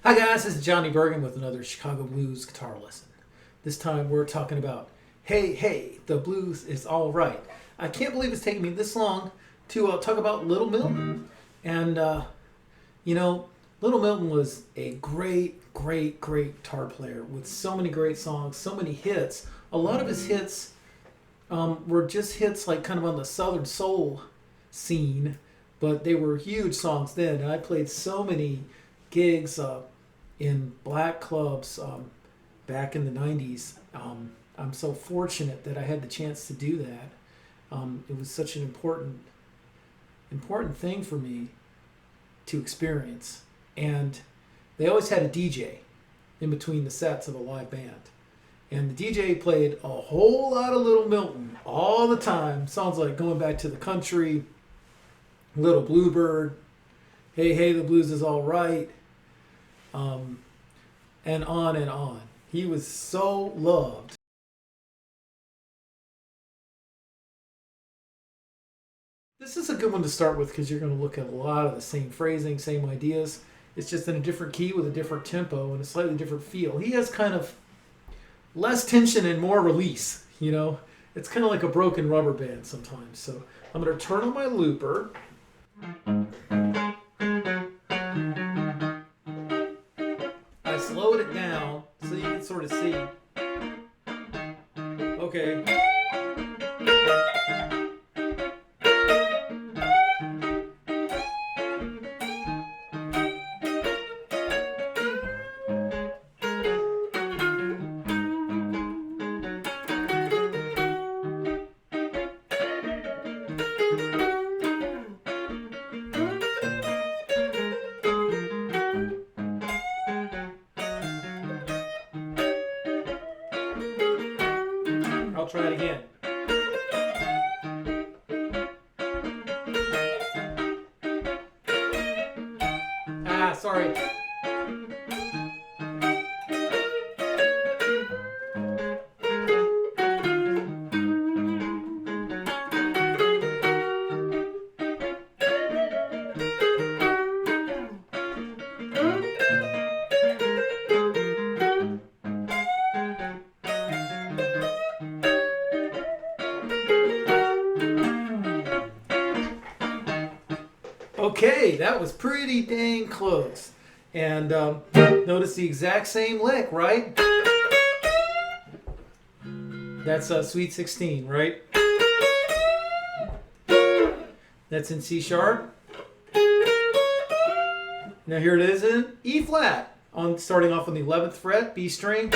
Hi guys, this is Johnny Bergen with another Chicago Blues guitar lesson. This time we're talking about Hey Hey, the blues is all right. I can't believe it's taken me this long to talk about Little Milton. And Little Milton was a great guitar player with so many great songs, so many hits. A lot of his hits were just hits like kind of on the Southern Soul scene, but they were huge songs then. And I played so many gigs in black clubs back in the 90s. I'm so fortunate that I had the chance to do that. It was such an important thing for me to experience. And they always had a DJ in between the sets of a live band. And the DJ played a whole lot of Little Milton all the time. Sounds like going back to the country, Little Bluebird, Hey Hey, the blues is all right, and on and on. He was so loved. This is a good one to start with because you're going to look at a lot of the same phrasing, same ideas. It's just in a different key with a different tempo and a slightly different feel. He has kind of less tension and more release, you know? It's kind of like a broken rubber band sometimes. So I'm going to turn on my looper. I slowed it down so you can sort of see. Okay. I'll try it again. Sorry. Okay, that was pretty dang close. And notice the exact same lick, right? That's Sweet 16, right? That's in C sharp. Now here it is in E flat, starting off on the 11th fret, B string.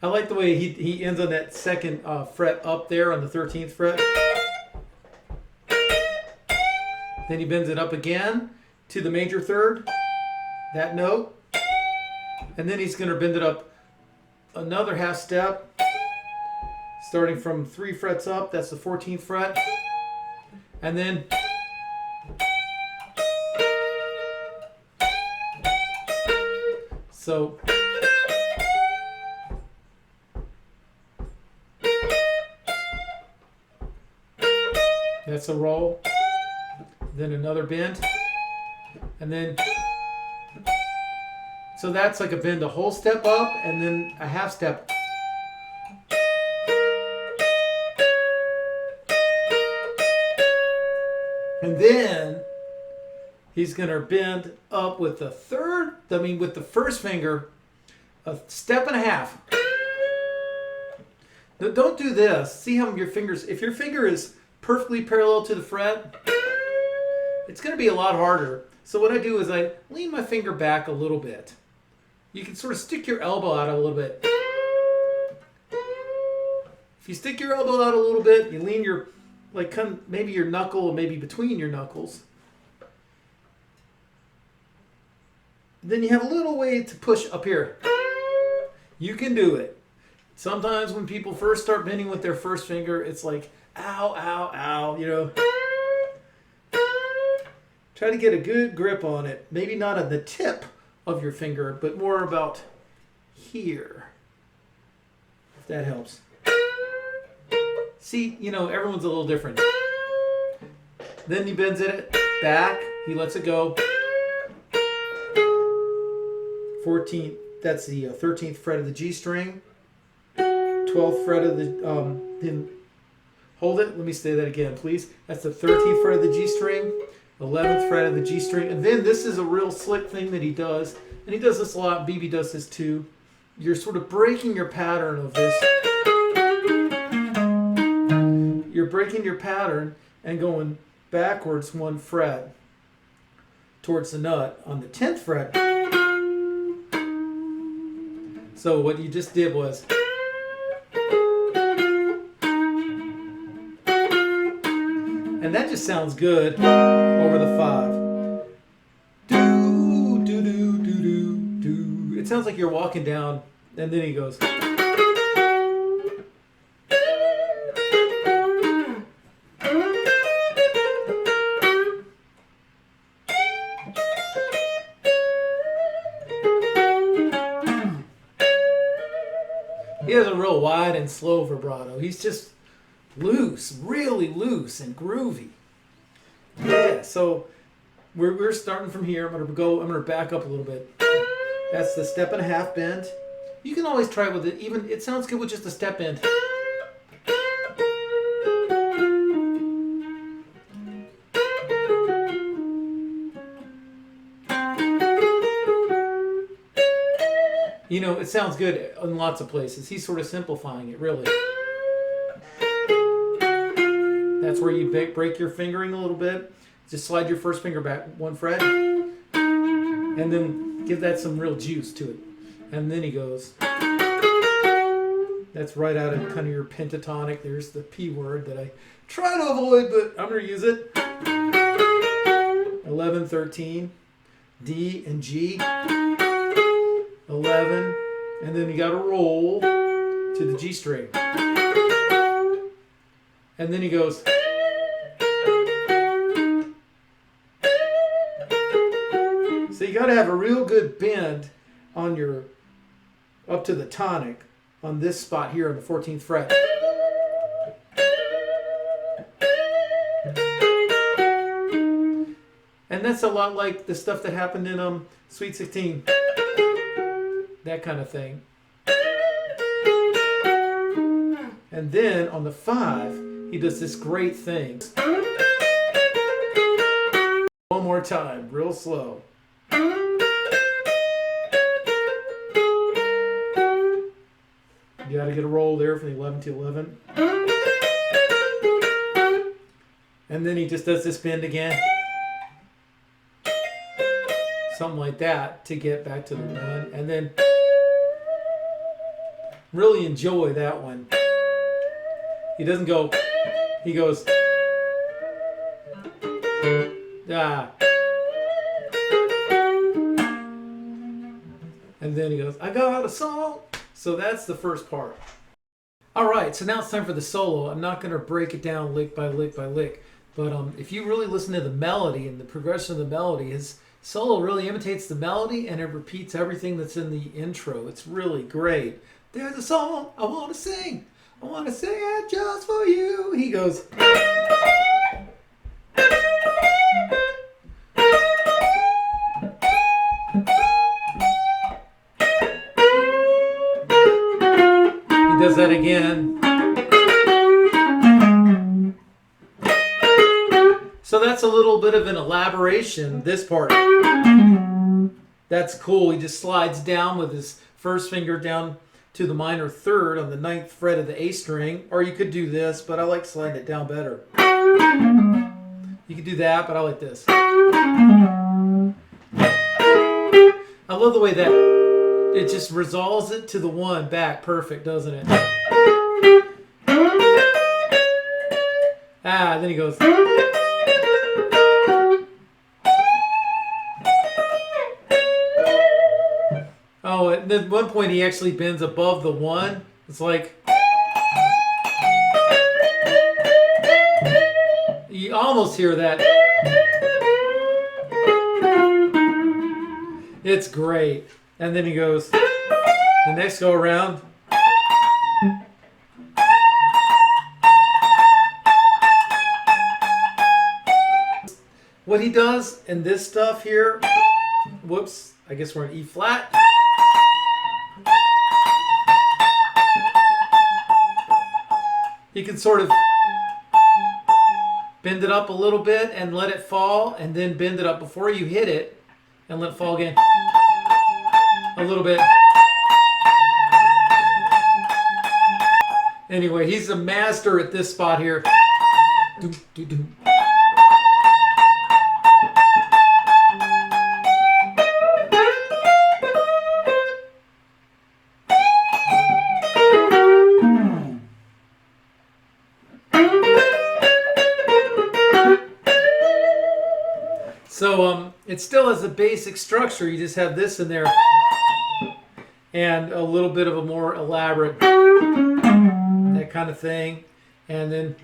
I like the way he ends on that second fret up there on the 13th fret. Then he bends it up again to the major third, that note. And then he's going to bend it up another half step, starting from 3 frets up, that's the 14th fret. And then so that's a roll, then another bend, and then, so that's like a bend, a whole step up, and then a half step. And then he's going to bend up with the with the first finger, a step and a half. Now, don't do this. See how your fingers, if your finger is perfectly parallel to the fret, it's going to be a lot harder. So what I do is I lean my finger back a little bit. You can sort of stick your elbow out a little bit. If you stick your elbow out a little bit, you lean your, maybe your knuckle, maybe between your knuckles. Then you have a little way to push up here. You can do it. Sometimes when people first start bending with their first finger, it's like, ow, ow, ow, you know. Try to get a good grip on it. Maybe not at the tip of your finger, but more about here. If that helps. See, everyone's a little different. Then he bends it back. He lets it go. 14th, that's the 13th fret of the G string. 12th fret of the, then hold it. Let me say that again, please. That's the 13th fret of the G string. 11th fret of the G string. And then this is a real slick thing that he does. And he does this a lot. BB does this too. You're sort of breaking your pattern of this. You're breaking your pattern and going backwards 1 fret towards the nut on the 10th fret. So what you just did was, and that just sounds good over the 5. Do, do, do, do, do, do. It sounds like you're walking down, and then he goes. He has a real wide and slow vibrato. He's just loose, really loose and groovy. Yeah, so we're starting from here. I'm gonna back up a little bit. That's the 1.5 bend. You can always try with it. Even it sounds good with just a step bend. You know, it sounds good in lots of places. He's sort of simplifying it, really. That's where you break your fingering a little bit. Just slide your first finger back 1 fret. And then give that some real juice to it. And then he goes. That's right out of kind of your pentatonic. There's the P word that I try to avoid, but I'm going to use it. 11, 13, D and G. 11, and then you got to roll to the G string. And then he goes. So you got to have a real good bend on your, up to the tonic on this spot here on the 14th fret. And that's a lot like the stuff that happened in Sweet 16. That kind of thing. And then on the 5, he does this great thing. One more time, real slow. You got to get a roll there from the 11 to 11. And then he just does this bend again. Something like that to get back to the 1. And then really enjoy that one. He doesn't go, he goes, ah. And then he goes, I got a song. So that's the first part. All right, so now it's time for the solo. I'm not going to break it down lick by lick by lick. But if you really listen to the melody and the progression of the melody, his solo really imitates the melody and it repeats everything that's in the intro. It's really great. There's a song I want to sing. I want to sing it just for you. He goes. He does that again. So that's a little bit of an elaboration, this part. That's cool. He just slides down with his first finger down to the minor 3rd on the 9th fret of the A string. Or you could do this, but I like sliding it down better. You could do that, but I like this. I love the way that it just resolves it to the 1 back perfect, doesn't it? Ah, then he goes. Oh, at one point he actually bends above the 1. It's like you almost hear that. It's great. And then he goes the next go around. what he does in this stuff here, whoops, I guess we're in E flat. You can sort of bend it up a little bit and let it fall, and then bend it up before you hit it and let it fall again a little bit. Anyway, he's a master at this spot here. Doom, doom, doom. So it still has a basic structure. You just have this in there and a little bit of a more elaborate, that kind of thing, and then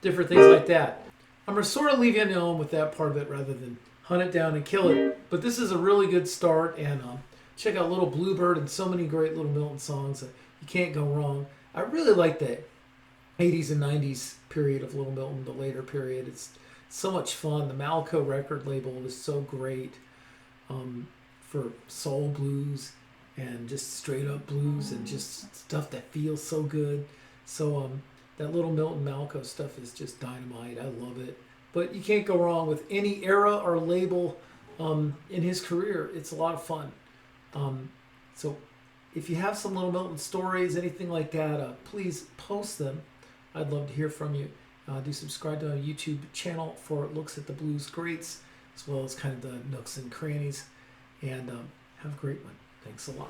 different things like that. I'm going to sort of leave you alone with that part of it rather than hunt it down and kill it. But this is a really good start, and check out Little Bluebird and so many great Little Milton songs. You can't go wrong. I really like the 80s and 90s period of Little Milton, the later period. It's so much fun. The Malaco record label was so great for soul blues and just straight up blues and just stuff that feels so good. So that Little Milton Malaco stuff is just dynamite. I love it. But you can't go wrong with any era or label in his career. It's a lot of fun. So if you have some Little Milton stories, anything like that, please post them. I'd love to hear from you. Do subscribe to our YouTube channel for looks at the blues greats, as well as kind of the nooks and crannies. And have a great one. Thanks a lot.